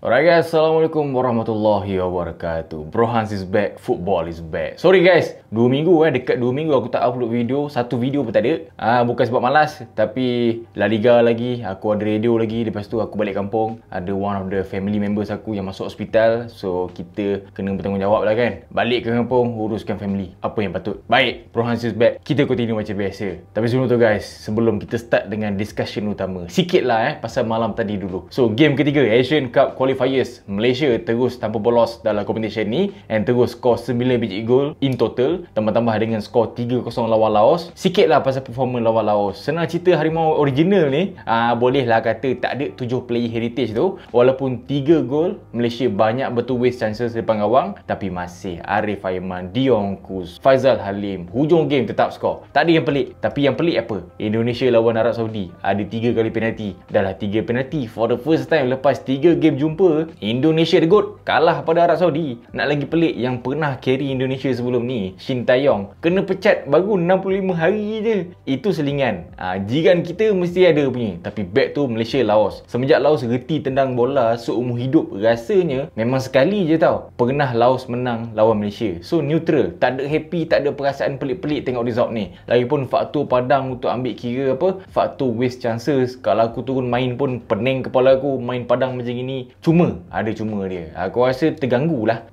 Alright guys, Assalamualaikum warahmatullahi wabarakatuh. Bro Hans is back, football is back. Sorry guys, 2 minggu dekat 2 minggu aku tak upload video. Satu video pun tak ada. Bukan sebab malas, tapi La Liga lagi, aku ada radio lagi. Lepas tu aku balik kampung, ada one of the family members aku yang masuk hospital. So kita kena bertanggungjawab lah kan. Balik ke kampung, uruskan family. Apa yang patut. Baik, Bro Hans is back. Kita continue macam biasa. Tapi sebelum tu guys, sebelum kita start dengan discussion utama, sikit lah pasal malam tadi dulu. So game ketiga Asian Cup Qualifiers, Malaysia terus tanpa bolos dalam competition ni and terus skor 9 biji gol in total, tambah-tambah dengan skor 3-0 lawan Laos. Sikit lah pasal performance lawan Laos. Senang cerita Harimau original ni, boleh lah kata tak ada 7 player heritage tu. Walaupun 3 gol, Malaysia banyak betul waste chances depan gawang, tapi masih Arif Aiman, Dion Kus, Faizal Halim, hujung game tetap skor. Tak ada yang pelik. Tapi yang pelik apa? Indonesia lawan Arab Saudi ada 3 kali penalti. Dah lah 3 penalti for the first time lepas 3 game jumpa. Indonesia the GOAT kalah pada Arab Saudi. Nak lagi pelik, yang pernah carry Indonesia sebelum ni, Shin Taeyong, kena pecat baru 65 hari je. Itu selingan. Jiran kita mesti ada punya. Tapi back tu Malaysia Laos. Semenjak Laos reti tendang bola seumur hidup, rasanya memang sekali je tau pernah Laos menang lawan Malaysia. So neutral, tak ada happy, tak ada perasaan pelik-pelik tengok result ni. Lagipun faktor Padang untuk ambil kira apa, faktor waste chances. Kalau aku turun main pun pening kepala aku main Padang macam gini. Cuma dia. Aku rasa terganggu lah.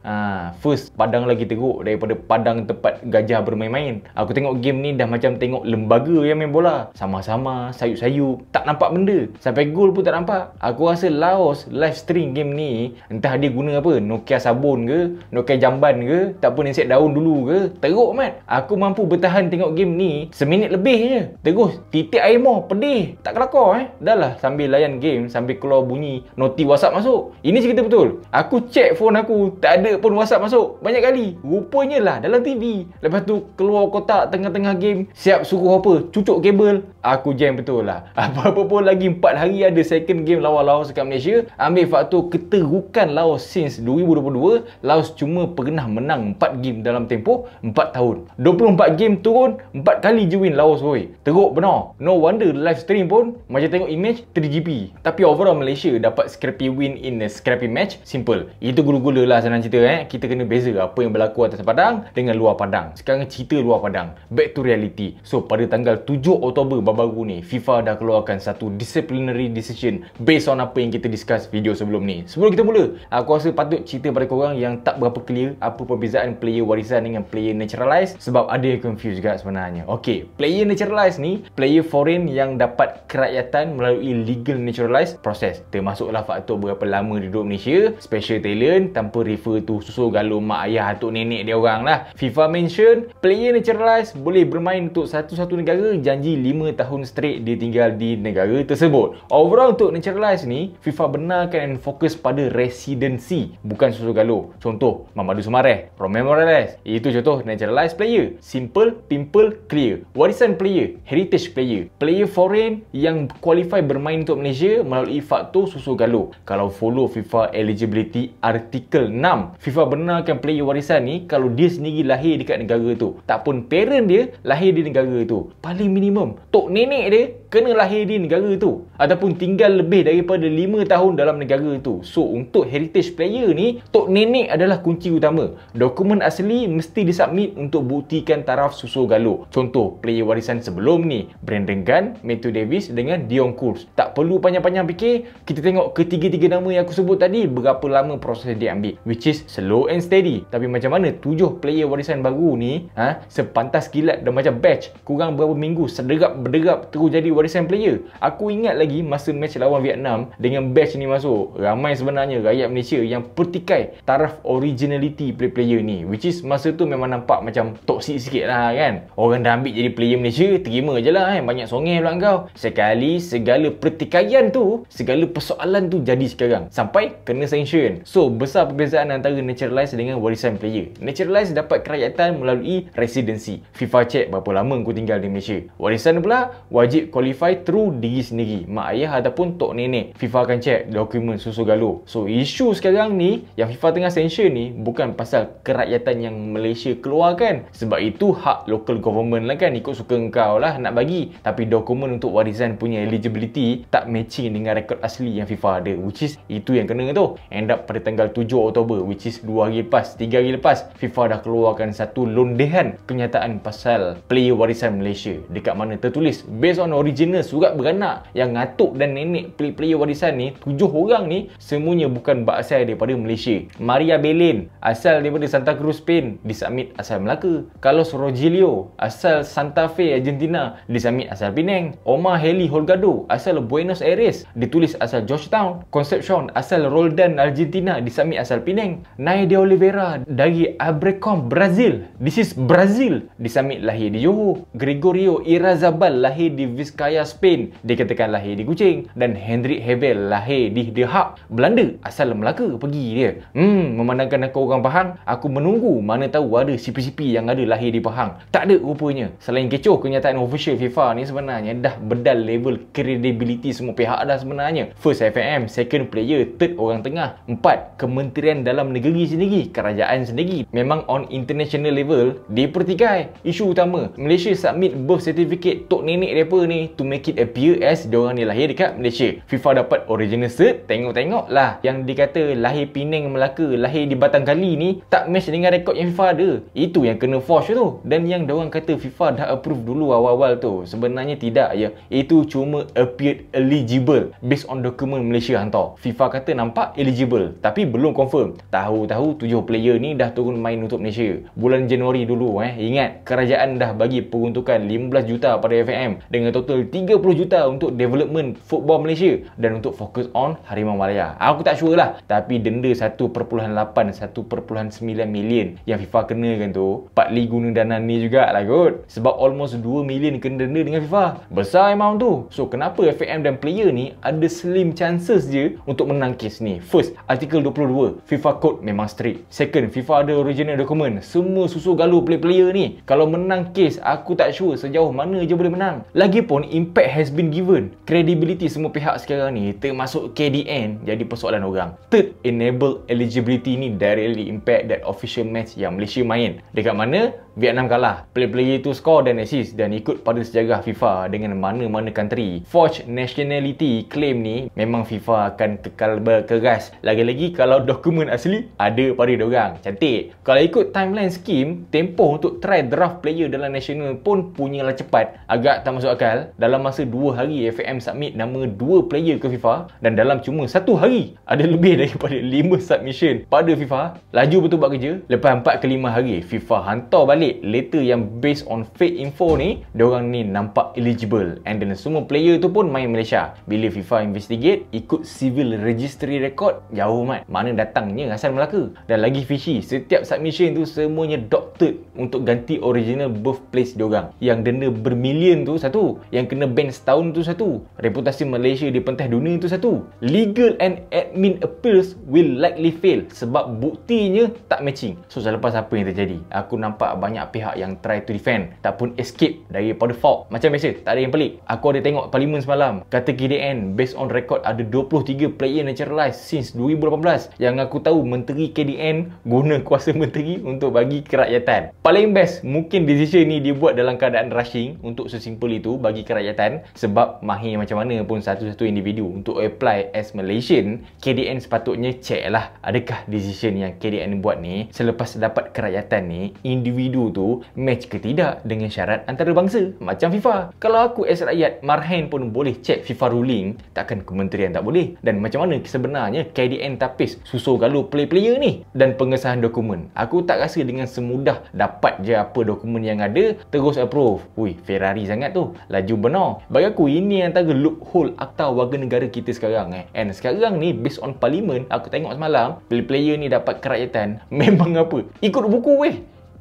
First Padang lagi teruk daripada Padang tempat gajah bermain-main. Aku tengok game ni dah macam tengok lembaga yang main bola. Sama-sama sayup-sayup, tak nampak benda. Sampai gol pun tak nampak. Aku rasa Laos live stream game ni, entah dia guna apa, Nokia sabun ke, Nokia jamban ke, tak pun set daun dulu ke, teruk mat. Aku mampu bertahan tengok game ni seminit lebih je. Terus titik air mau pedih, tak kelakar Dah lah sambil layan game, sambil keluar bunyi noti WhatsApp masuk. Ini cerita betul. Aku check phone aku, tak ada pun WhatsApp masuk banyak kali. Rupanya lah dalam TV. Lepas tu keluar kotak tengah-tengah game, siap suruh apa, cucuk kabel. Aku jam betul lah. Apa-apa pun lagi 4 hari ada second game lawan Laos dekat Malaysia. Ambil faktor keterukan Laos since 2022, Laos cuma pernah menang 4 game dalam tempoh 4 tahun. 24 game turun, 4 kali je win Laos woi. Teruk benar. No wonder live stream pun macam tengok image 3GP. Tapi overall Malaysia dapat scrappy win in a scrappy match. Simple. Itu gula-gula lah senang cerita Kita kena beza apa yang berlaku atas padang dengan luar padang. Sekarang cerita luar padang. Back to reality. So pada tanggal 7 Oktober baru-baru ni, FIFA dah keluarkan satu disciplinary decision based on apa yang kita discuss video sebelum ni. Sebelum kita mula, aku rasa patut cerita pada korang yang tak berapa clear apa perbezaan player warisan dengan player naturalized, sebab ada yang confused juga sebenarnya. Okay, player naturalized ni player foreign yang dapat kerakyatan melalui legal naturalized process. Termasuklah faktor berapa lama duduk Malaysia, special talent, tanpa refer tu susul galur mak ayah atuk nenek dia orang lah. FIFA mention player naturalized boleh bermain untuk satu-satu negara, janji 5 tahun straight dia tinggal di negara tersebut. Overall untuk naturalized ni, FIFA benarkan and fokus pada residency, bukan susul galur. Contoh Mamadou Soumaré, Romeo Morales, itu contoh naturalized player. Simple, pimple, clear. Warisan player, heritage player, player foreign yang qualify bermain untuk Malaysia melalui faktor susul galur. Kalau follow FIFA eligibility artikel 6, FIFA benarkan player warisan ni kalau dia sendiri lahir dekat negara tu, tak pun parent dia lahir di negara tu, paling minimum tok nenek dia kena lahir di negara tu ataupun tinggal lebih daripada 5 tahun dalam negara tu. So untuk heritage player ni, tok nenek adalah kunci utama. Dokumen asli mesti disubmit untuk buktikan taraf susul galur. Contoh player warisan sebelum ni, Brandon Gunn, Matthew Davis dengan Dion Kus. Tak perlu panjang-panjang fikir, kita tengok ketiga-tiga nama yang aku sebut tadi berapa lama proses dia ambil, which is slow and steady. Tapi macam mana 7 player warisan baru ni sepantas kilat dah macam batch, kurang berapa minggu sederap-berderap terus jadi warisan player. Aku ingat lagi masa match lawan Vietnam dengan batch ni masuk, ramai sebenarnya rakyat Malaysia yang pertikai taraf originality player ni, which is masa tu memang nampak macam toxic sikit lah kan. Orang dah ambil jadi player Malaysia, terima je lah banyak songeh pula kau. Sekali segala pertikaian tu, segala persoalan tu jadi sekarang sampai kena sanction. So besar perbezaan antara naturalized dengan warisan player. Naturalized dapat kerakyatan melalui residency. FIFA check berapa lama kau tinggal di Malaysia. Warisan pula wajib qualify verify through diri sendiri, mak ayah ataupun tok nenek. FIFA akan check dokumen susu galur. So isu sekarang ni yang FIFA tengah sanction ni bukan pasal kerakyatan yang Malaysia keluarkan, sebab itu hak local government lah kan, ikut suka engkau lah nak bagi. Tapi dokumen untuk warisan punya eligibility tak matching dengan rekod asli yang FIFA ada, which is itu yang kena tu. End up pada tanggal 7 Oktober, which is 2 hari lepas, 3 hari lepas, FIFA dah keluarkan satu londehan kenyataan pasal player warisan Malaysia, dekat mana tertulis based on original surat beranak yang ngatuk dan nenek player warisan ni, 7 orang ni semuanya bukan berasal daripada Malaysia. Maria Belén asal daripada Santa Cruz, Spain, disubmit asal Melaka. Carlos Rogelio asal Santa Fe, Argentina, disubmit asal Penang. Omar Heli Holgado asal Buenos Aires, ditulis asal Georgetown. Concepcion asal Roldan, Argentina, disubmit asal Penang. Nay de Oliveira dari Abercrombie, Brazil, this is Brazil, disubmit lahir di Johor. Gregorio Irazabal lahir di Vizcaya, Spain, dikatakan lahir di Kuching. Dan Hendrik Hebel lahir di The Hague, Belanda, asal Melaka pergi dia. Memandangkan aku orang Pahang, aku menunggu mana tahu ada CP-CP yang ada lahir di Pahang. Tak ada rupanya. Selain kecoh, kenyataan official FIFA ni sebenarnya dah bedal level credibility semua pihak dah sebenarnya. First FAM, second player, third orang tengah, 4 Kementerian Dalam Negeri sendiri, kerajaan sendiri. Memang on international level dipertikai. Isu utama, Malaysia submit birth certificate tok nenek mereka ni to make it appear as diorang ni lahir dekat Malaysia. FIFA dapat original cert, tengok-tengok lah. Yang dikata lahir Penang, Melaka, lahir di Batang Kali ni tak match dengan rekod yang FIFA ada. Itu yang kena force tu. Dan yang diorang kata FIFA dah approve dulu awal-awal tu, sebenarnya tidak ya. Itu cuma appeared eligible based on dokumen Malaysia hantar. FIFA kata nampak eligible tapi belum confirm. Tahu-tahu 7 player ni dah turun main untuk Malaysia. Bulan Januari dulu ingat, kerajaan dah bagi peruntukan 15 juta pada FAM dengan total 30 juta untuk development football Malaysia dan untuk fokus on Harimau Malaya. Aku tak sure lah, tapi denda 1.8 1.9 million yang FIFA kenakan tu partly guna dana ni jugalah kot, sebab almost 2 million kena denda dengan FIFA. Besar amount tu. So kenapa FAM dan player ni ada slim chances je untuk menang kes ni? First, artikel 22 FIFA code memang strict. Second, FIFA ada original dokumen. Semua susu galur player ni. Kalau menang kes, aku tak sure sejauh mana je boleh menang. Lagipun impact has been given. Credibility semua pihak sekarang ni, termasuk KDN, jadi persoalan orang. Third, enable eligibility ni directly impact that official match yang Malaysia main, dekat mana Vietnam kalah. Player itu score dan assist dan ikut pada sejarah FIFA dengan mana-mana country. Forged nationality claim ni memang FIFA akan kekal berkeras. Lagi-lagi kalau dokumen asli ada pada diorang. Cantik. Kalau ikut timeline scheme, tempoh untuk try draft player dalam national pun punyalah cepat. Agak tak masuk akal. Dalam masa 2 hari FAM submit nama 2 player ke FIFA, dan dalam cuma 1 hari ada lebih daripada 5 submission pada FIFA. Laju betul buat kerja. Lepas 4 ke 5 hari FIFA hantar balik letter yang based on fake info ni, diorang ni nampak eligible, and then semua player tu pun main Malaysia. Bila FIFA investigate, ikut civil registry record, jauh mat, mana datangnya asal Melaka. Dan lagi fishy, setiap submission tu semuanya doctored untuk ganti original birthplace diorang. Yang denda bermilion tu satu, yang kena ban setahun tu satu, reputasi Malaysia di pentas dunia tu satu. Legal and admin appeals will likely fail sebab buktinya tak matching. So selepas apa yang terjadi, aku nampak banyak pihak yang try to defend tak pun escape daripada fault. Macam biasa, tak ada yang pelik. Aku ada tengok parlimen semalam, kata KDN based on record ada 23 player naturalized since 2018. Yang aku tahu menteri KDN guna kuasa menteri untuk bagi kerakyatan. Paling best mungkin decision ni dibuat dalam keadaan rushing untuk sesimpel itu bagi kerakyatan, sebab mahir macam mana pun satu-satu individu untuk apply as Malaysian, KDN sepatutnya check lah adakah decision yang KDN buat ni selepas dapat kerakyatan ni, individu tu match ke tidak dengan syarat antarabangsa macam FIFA. Kalau aku as rakyat marhain pun boleh check FIFA ruling, takkan kementerian tak boleh? Dan macam mana sebenarnya KDN tapis susu galur player ni dan pengesahan dokumen? Aku tak rasa dengan semudah dapat je apa dokumen yang ada terus approve. Ui, Ferrari sangat tu, laju benar. Bagi aku ini antara loophole akta warga negara kita sekarang And sekarang ni based on parlimen, aku tengok semalam player ni dapat kerakyatan memang apa? Ikut buku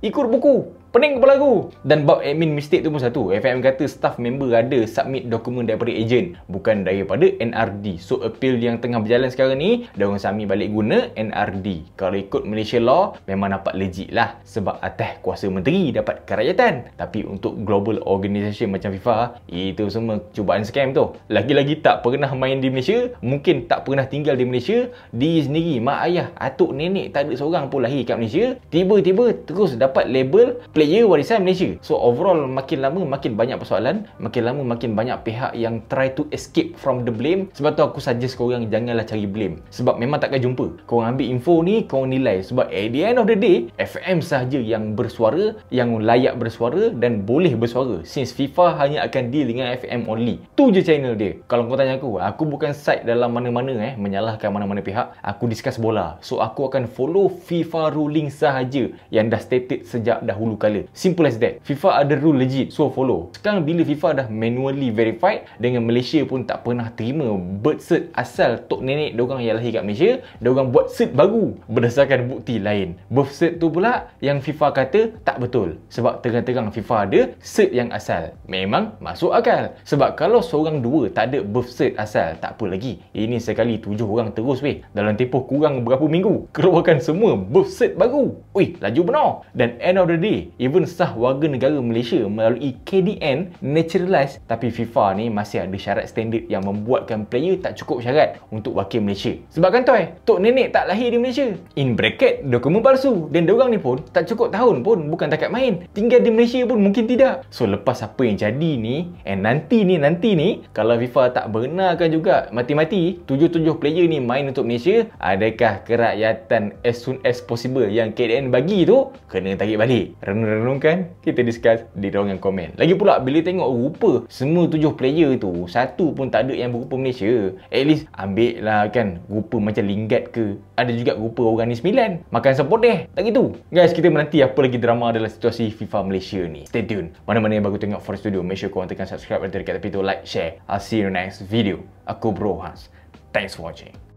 ikut buku. Pening kepala aku. Dan bab admin mistake tu pun satu. FIM kata staff member ada submit dokumen daripada agent, bukan daripada NRD. So appeal yang tengah berjalan sekarang ni, diorang submit balik guna NRD. Kalau ikut Malaysia law, memang nampak legit lah. Sebab atas kuasa menteri dapat kerakyatan. Tapi untuk global organisation macam FIFA, itu semua cubaan scam tu. Lagi-lagi tak pernah main di Malaysia, mungkin tak pernah tinggal di Malaysia, diri sendiri, mak ayah, atuk nenek tak ada seorang pun lahir kat Malaysia, tiba-tiba terus dapat label player warisan Malaysia. So overall makin lama makin banyak persoalan, makin lama makin banyak pihak yang try to escape from the blame. Sebab tu aku suggest korang janganlah cari blame, sebab memang takkan jumpa. Korang ambil info ni, korang nilai. Sebab at the end of the day, FM sahaja yang bersuara, yang layak bersuara dan boleh bersuara, since FIFA hanya akan deal dengan FM only. Tu je channel dia. Kalau kau tanya aku bukan side dalam mana-mana menyalahkan mana-mana pihak. Aku discuss bola, so aku akan follow FIFA ruling sahaja yang dah stated sejak dahulu kala. Simple as that. FIFA ada rule legit, so follow. Sekarang bila FIFA dah manually verified, dengan Malaysia pun tak pernah terima birth cert asal tok nenek diorang yang lahir kat Malaysia, diorang buat cert baru berdasarkan bukti lain. Birth cert tu pula yang FIFA kata tak betul, sebab terang-terang FIFA ada cert yang asal. Memang masuk akal, sebab kalau seorang dua tak ada birth cert asal, tak apa lagi. Ini sekali 7 orang terus weh, dalam tempoh kurang berapa minggu keluarkan semua birth cert baru. Ui, laju benar. Dan end of the day, even sah warga negara Malaysia melalui KDN naturalized, tapi FIFA ni masih ada syarat standard yang membuatkan player tak cukup syarat untuk wakil Malaysia. Sebab kan tok nenek tak lahir di Malaysia, in bracket dokumen palsu, dan diorang ni pun tak cukup tahun pun bukan takat main, tinggal di Malaysia pun mungkin tidak. So lepas apa yang jadi ni, nanti ni kalau FIFA tak benarkan juga mati-mati 7 player ni main untuk Malaysia, adakah kerakyatan as soon as possible yang KDN bagi tu kena tarik balik? Renung-renungkan, kita discuss di ruangan komen. Lagi pula bila tengok rupa semua 7 player tu satu pun tak ada yang berupa Malaysia, at least ambil lah kan rupa macam Lingard ke, ada juga rupa orang ni 9, makan sepoteh tak gitu. Guys, kita menanti apa lagi drama dalam situasi FIFA Malaysia ni. Stay tune. Mana-mana yang baru tengok Forest Studio, make sure korang tekan subscribe dan tekan tepi tu like, share. I'll see you in the next video. Aku Bro Hans. Thanks for watching.